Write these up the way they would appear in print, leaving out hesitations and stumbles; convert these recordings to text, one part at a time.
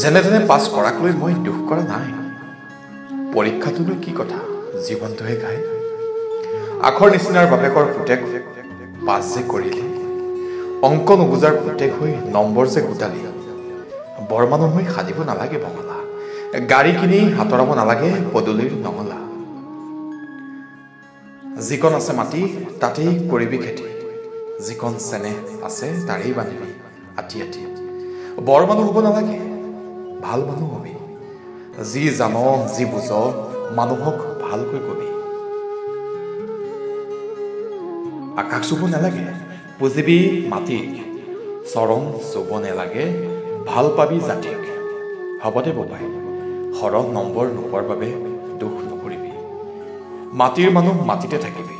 যেনে তেনে পাছ কৰাক লৈ মই দুখ কৰা নাই। পৰীক্ষাটোনো কি কথা, জীৱনটোহে ঘাই। আখৰ নিচিনাৰ বাপেকৰ পুতেক পাছ যে কৰিলে, অংক নুবুজাৰ পুতেক হৈ নম্বৰ যে গোটালি। বৰ মানুহ হৈ সাজিব নালাগে বঙলা, গাড়ী কিনি আঁতৰাব নালাগে পদূলিৰ নঙলা। যিকণ আছে মাটি তাতেই কৰিবি খেতি, যিকণ চেনেহ আছে তাৰেই বান্ধিবি আতি আতি। বৰ মানুহ হ'ব নালাগে, ভাল মানুহ হবি। যি জান যি বুজ মানুহক ভালকৈ কবি। আকাশ চুব নালাগে, বুজিবি মাটিক। চৰণ চুব নালাগে, ভাল পাবি জাতিক। হ'ব দে বোপাই, সৰহ নম্বৰ নোপোৱাৰ বাবে দুখ নকৰিবি। মাটিৰ মানুহ মাটিতে থাকিবি।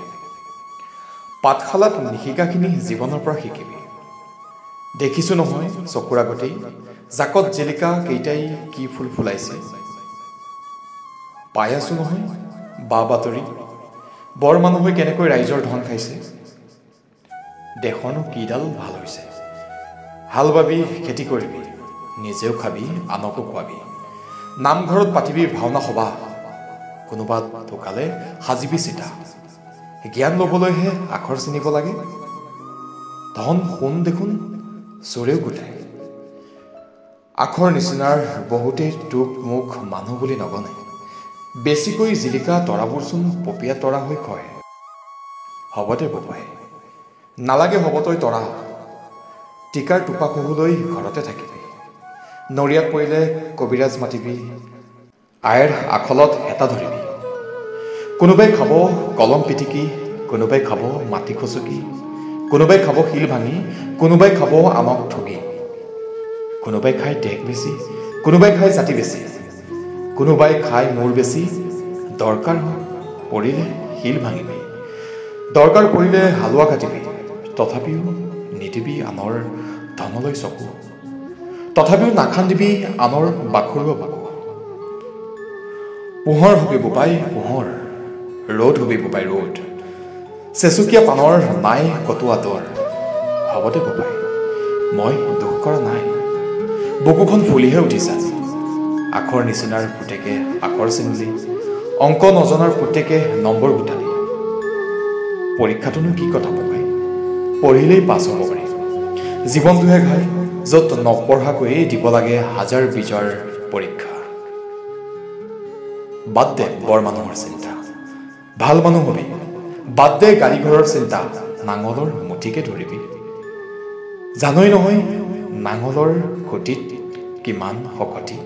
পাঠশালাত নিশিকাখিনি জীৱনৰ পৰা শিকিবি। দেখিছোঁ নহয় চকুৰ আগতেই, জাকত জিলিকা কেইটাই কি ফুল ফুলাইছে। পাই আছোঁ নহয় বা বাতৰি, বৰ মানুহ হৈ কেনেকৈ ৰাইজৰ ধন খাইছে। দেশৰনো কিডাল ভাল হৈছে। হাল বাবি খেতি কৰিবি, নিজেও খাবি আনকো খুৱাবি। নামঘৰত পাতিবি ভাওনা সভা, কোনোবা ঢুকালে সাজিবি চিতা। জ্ঞান ল'বলৈহে আখৰ চিনিব লাগে, ধন সোণ দেখোন চোৰেও গোটাই। আখৰ নিচিনাৰ বহুতেই টোপ মুখ মানুহ বুলি নগনে। বেছিকৈ জিলিকা তৰাবোৰচোন পপীয়া তৰা হৈ কয়। হ'ব দে বোপাই, নালাগে হ'ব তই তৰা। টিকাৰ টোপা কহুলৈ ঘৰতে থাকিবি। নৰিয়াত পৰিলে কবিৰাজ মাতিবি, আইৰ আখলত হেতা ধৰিবি। কোনোবাই খাব কলম পিটিকি, কোনোবাই খাব মাটি খচকি, কোনোবাই খাব শিল ভাঙি, কোনোবাই খাব আমক ঠগি। কোনোবাই খাই দেশ বেছি, কোনোবাই খাই জাতি বেছি, কোনোবাই খাই মূৰ বেছি। দৰকাৰ পৰিলে শিল ভাঙিবি, দৰকাৰ পৰিলে হালোৱা কাটিবি। তথাপিও নিদিবি আনৰ ধনলৈ চকু, তথাপিও নাখান্দিবি আনৰ বাখৰুৱা বুকু। পোহৰ হবি বোপাই পোহৰ, ৰ'দ হবি বোপাই ৰ'দ। চেচুকীয়া পানৰ নাই কতো আঁতৰ। হ'ব দে বোপাই, মই দুখ কৰা নাই। বুকুখন ফুলিহে উঠিছা। আখৰ নিচিনাৰ পুতেকে আখৰ চিনিলি, অংক নজনাৰ পুতেকে নম্বৰ গোটালি। পৰীক্ষাটোনো কি কথা বোপাই, পঢ়িলেই পাছ হ'ব পাৰি। জীৱনটোহে ঘাই, য'ত নপঢ়াকৈয়ে দিব লাগে হাজাৰ বিজাৰ পৰীক্ষা। বাদ দে বৰ মানুহৰ চিন্তা, ভাল মানুহ হবি। বাদ দে গাড়ী ঘৰৰ চিন্তা, নাঙলৰ মুঠিকে ধৰিবি। জানই নহয় নাঙলৰ খুটিত কিমান শকতি।